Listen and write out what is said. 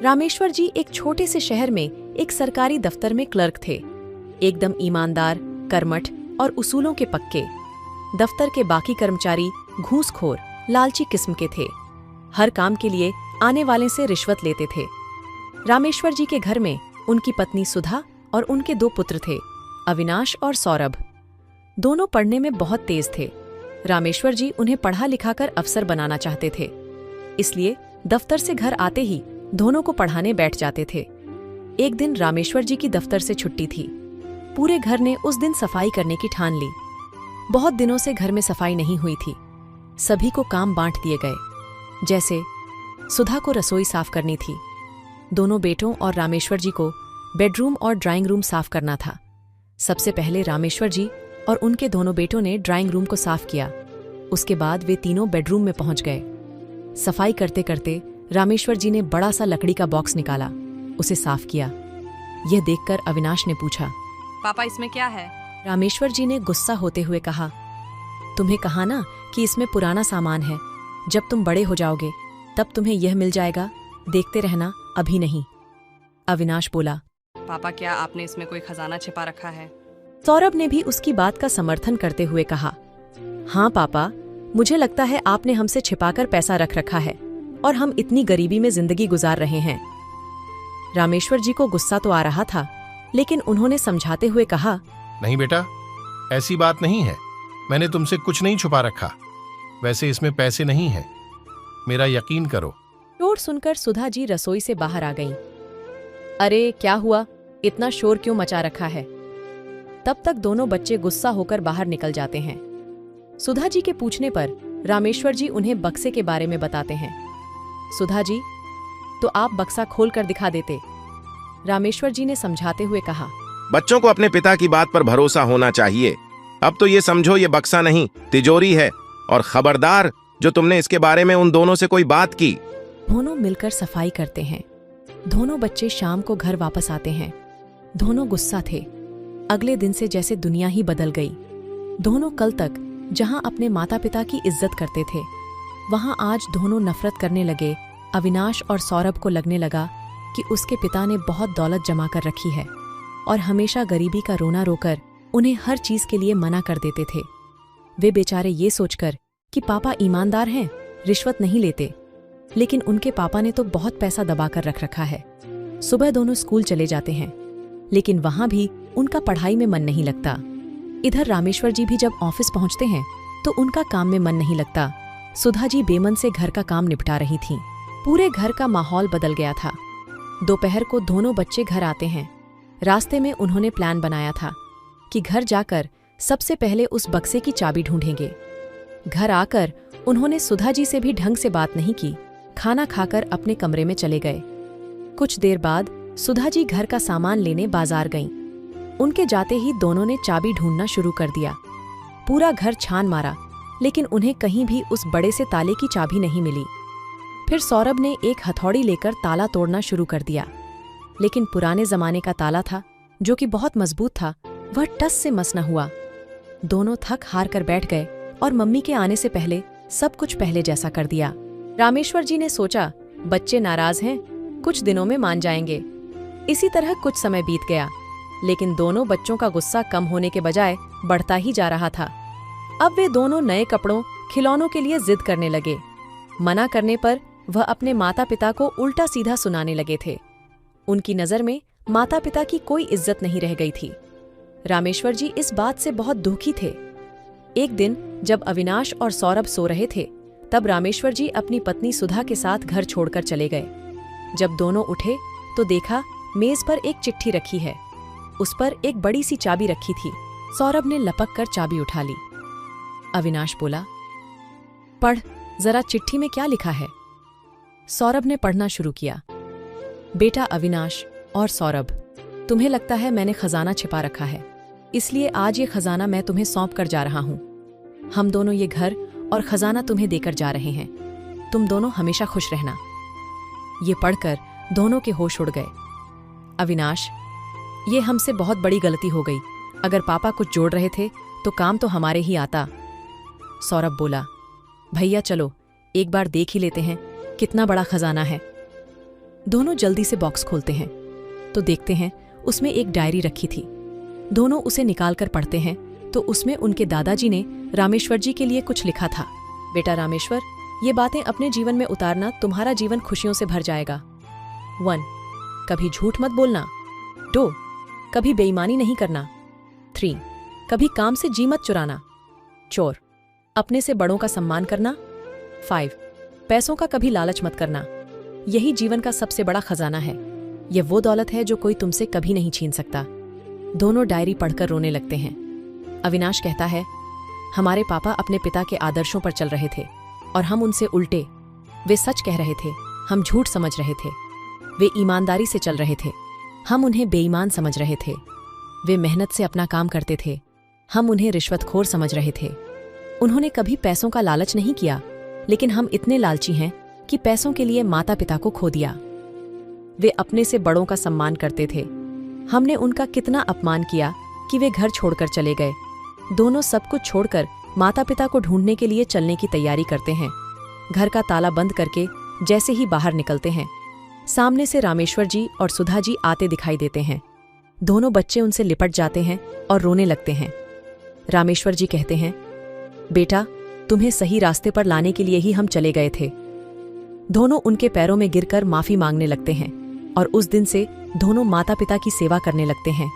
रामेश्वर जी एक छोटे से शहर में एक सरकारी दफ्तर में क्लर्क थे। एकदम ईमानदार, कर्मठ और उसूलों के पक्के। दफ्तर के बाकी कर्मचारी घूसखोर, लालची किस्म के थे। हर काम के लिए आने वाले से रिश्वत लेते थे। रामेश्वर जी के घर में उनकी पत्नी सुधा और उनके 2 पुत्र थे, अविनाश और सौरभ। दोनों पढ़ने में बहुत तेज थे। रामेश्वर जी उन्हें पढ़ा लिखाकर अफसर बनाना चाहते थे, इसलिए दफ्तर से घर आते ही दोनों को पढ़ाने बैठ जाते थे। एक दिन रामेश्वर जी की दफ्तर से छुट्टी थी। पूरे घर ने उस दिन सफाई करने की ठान ली। बहुत दिनों से घर में सफाई नहीं हुई थी। सभी को काम बांट दिए गए। जैसे सुधा को रसोई साफ करनी थी, दोनों बेटों और रामेश्वर जी को बेडरूम और ड्राइंग रूम साफ करना था। सबसे पहले रामेश्वर जी और उनके दोनों बेटों ने ड्राइंग रूम को साफ किया। उसके बाद वे तीनों बेडरूम में पहुंच गए। सफाई करते करते रामेश्वर जी ने बड़ा सा लकड़ी का बॉक्स निकाला, उसे साफ किया। यह देखकर अविनाश ने पूछा, पापा इसमें क्या है? रामेश्वर जी ने गुस्सा होते हुए कहा, तुम्हें कहा ना कि इसमें पुराना सामान है। जब तुम बड़े हो जाओगे तब तुम्हें यह मिल जाएगा, देखते रहना, अभी नहीं। अविनाश बोला, पापा क्या आपने इसमें कोई खजाना छिपा रखा है? सौरभ ने भी उसकी बात का समर्थन करते हुए कहा, हाँ पापा, मुझे लगता है आपने हमसे छिपाकर पैसा रख रखा है और हम इतनी गरीबी में जिंदगी गुजार रहे हैं। रामेश्वर जी को गुस्सा तो आ रहा था, लेकिन उन्होंने समझाते हुए कहा, नहीं बेटा, ऐसी बात नहीं है। मैंने तुमसे कुछ नहीं छुपा रखा। वैसे इसमें पैसे नहीं हैं, मेरा यकीन करो। शोर सुनकर सुधा जी रसोई से बाहर आ गईं। अरे क्या हुआ, इतना शोर क्यों मचा रखा है? तब तक दोनों बच्चे गुस्सा होकर बाहर निकल जाते हैं। सुधा जी के पूछने पर रामेश्वर जी उन्हें बक्से के बारे में बताते हैं। सुधा जी, तो आप बक्सा खोल कर दिखा देते, रामेश्वर जी ने समझाते हुए कहा। बच्चों को अपने पिता की बात पर भरोसा होना चाहिए। अब तो ये समझो ये बक्सा नहीं, तिजोरी है। और खबरदार, जो तुमने इसके बारे में उन दोनों से कोई बात की। दोनों मिलकर सफाई करते हैं। दोनों बच्चे शाम को घर वापस आते हैं। दोनों गुस्सा थे। अगले दिन से जैसे दुनिया ही बदल गई। दोनों कल तक जहां अपने माता पिता की इज्जत करते थे, वहां आज दोनों नफरत करने लगे। अविनाश और सौरभ को लगने लगा कि उसके पिता ने बहुत दौलत जमा कर रखी है और हमेशा गरीबी का रोना रोकर उन्हें हर चीज के लिए मना कर देते थे। वे बेचारे ये सोचकर कि पापा ईमानदार हैं, रिश्वत नहीं लेते, लेकिन उनके पापा ने तो बहुत पैसा दबाकर रख रखा है। सुबह दोनों स्कूल चले जाते हैं, लेकिन वहां भी उनका पढ़ाई में मन नहीं लगता। इधर रामेश्वर जी भी जब ऑफिस पहुंचते हैं तो उनका काम में मन नहीं लगता। सुधा जी बेमन से घर का काम निपटा रही थीं। पूरे घर का माहौल बदल गया था। दोपहर को दोनों बच्चे घर आते हैं। रास्ते में उन्होंने प्लान बनाया था कि घर जाकर सबसे पहले उस बक्से की चाबी ढूंढेंगे। घर आकर उन्होंने सुधा जी से भी ढंग से बात नहीं की। खाना खाकर अपने कमरे में चले गए। कुछ देर बाद सुधा जी घर का सामान लेने बाजार गईं। उनके जाते ही दोनों ने चाबी ढूंढना शुरू कर दिया। पूरा घर छान मारा, लेकिन उन्हें कहीं भी उस बड़े से ताले की चाबी नहीं मिली। फिर सौरभ ने एक हथौड़ी लेकर ताला तोड़ना शुरू कर दिया, लेकिन पुराने जमाने का ताला था जो कि बहुत मजबूत था, वह टस से मस न हुआ। दोनों थक हार कर बैठ गए और मम्मी के आने से पहले सब कुछ पहले जैसा कर दिया। रामेश्वर जी ने सोचा, बच्चे नाराज हैं, कुछ दिनों में मान जाएंगे। इसी तरह कुछ समय बीत गया, लेकिन दोनों बच्चों का गुस्सा कम होने के बजाय बढ़ता ही जा रहा था। अब वे दोनों नए कपड़ों, खिलौनों के लिए जिद करने लगे। मना करने पर वह अपने माता पिता को उल्टा सीधा सुनाने लगे थे। उनकी नजर में माता पिता की कोई इज्जत नहीं रह गई थी। रामेश्वर जी इस बात से बहुत दुखी थे। एक दिन जब अविनाश और सौरभ सो रहे थे, तब रामेश्वर जी अपनी पत्नी सुधा के साथ घर छोड़कर चले गए। जब दोनों उठे तो देखा मेज पर एक चिट्ठी रखी है। उस पर एक बड़ी सी चाबी रखी थी। सौरभ ने लपक कर चाबी उठा ली। अविनाश बोला, पढ़ जरा, चिट्ठी में क्या लिखा है? सौरभ ने पढ़ना शुरू किया। बेटा अविनाश और सौरभ, तुम्हें लगता है मैंने खजाना छिपा रखा है, इसलिए आज ये खजाना मैं तुम्हें सौंप कर जा रहा हूं। हम दोनों ये घर और खजाना तुम्हें देकर जा रहे हैं। तुम दोनों हमेशा खुश रहना। ये पढ़कर दोनों के होश उड़ गए। अविनाश, ये हमसे बहुत बड़ी गलती हो गई। अगर पापा कुछ जोड़ रहे थे तो काम तो हमारे ही आता। सौरभ बोला, भैया चलो एक बार देख ही लेते हैं कितना बड़ा खजाना है। दोनों जल्दी से बॉक्स खोलते हैं तो देखते हैं उसमें एक डायरी रखी थी। दोनों उसे निकालकर पढ़ते हैं तो उसमें उनके दादाजी ने रामेश्वर जी के लिए कुछ लिखा था। बेटा रामेश्वर, ये बातें अपने जीवन में उतारना, तुम्हारा जीवन खुशियों से भर जाएगा। 1. कभी झूठ मत बोलना। 2. कभी बेईमानी नहीं करना। 3. कभी काम से जी मत चुराना। 4. अपने से बड़ों का सम्मान करना। 5. पैसों का कभी लालच मत करना। यही जीवन का सबसे बड़ा खजाना है। यह वो दौलत है जो कोई तुमसे कभी नहीं छीन सकता। दोनों डायरी पढ़कर रोने लगते हैं। अविनाश कहता है, हमारे पापा अपने पिता के आदर्शों पर चल रहे थे और हम उनसे उल्टे। वे सच कह रहे थे, हम झूठ समझ रहे थे। वे ईमानदारी से चल रहे थे, हम उन्हें बेईमान समझ रहे थे। वे मेहनत से अपना काम करते थे, हम उन्हें रिश्वतखोर समझ रहे थे। उन्होंने कभी पैसों का लालच नहीं किया, लेकिन हम इतने लालची हैं कि पैसों के लिए माता पिता को खो दिया। वे अपने से बड़ों का सम्मान करते थे, हमने उनका कितना अपमान किया कि वे घर छोड़कर चले गए। दोनों सब कुछ छोड़कर माता पिता को ढूंढने के लिए चलने की तैयारी करते हैं। घर का ताला बंद करके जैसे ही बाहर निकलते हैं, सामने से रामेश्वर जी और सुधा जी आते दिखाई देते हैं। दोनों बच्चे उनसे लिपट जाते हैं और रोने लगते हैं। रामेश्वर जी कहते हैं, बेटा, तुम्हें सही रास्ते पर लाने के लिए ही हम चले गए थे। दोनों उनके पैरों में गिरकर माफी मांगने लगते हैं और उस दिन से दोनों माता पिता की सेवा करने लगते हैं।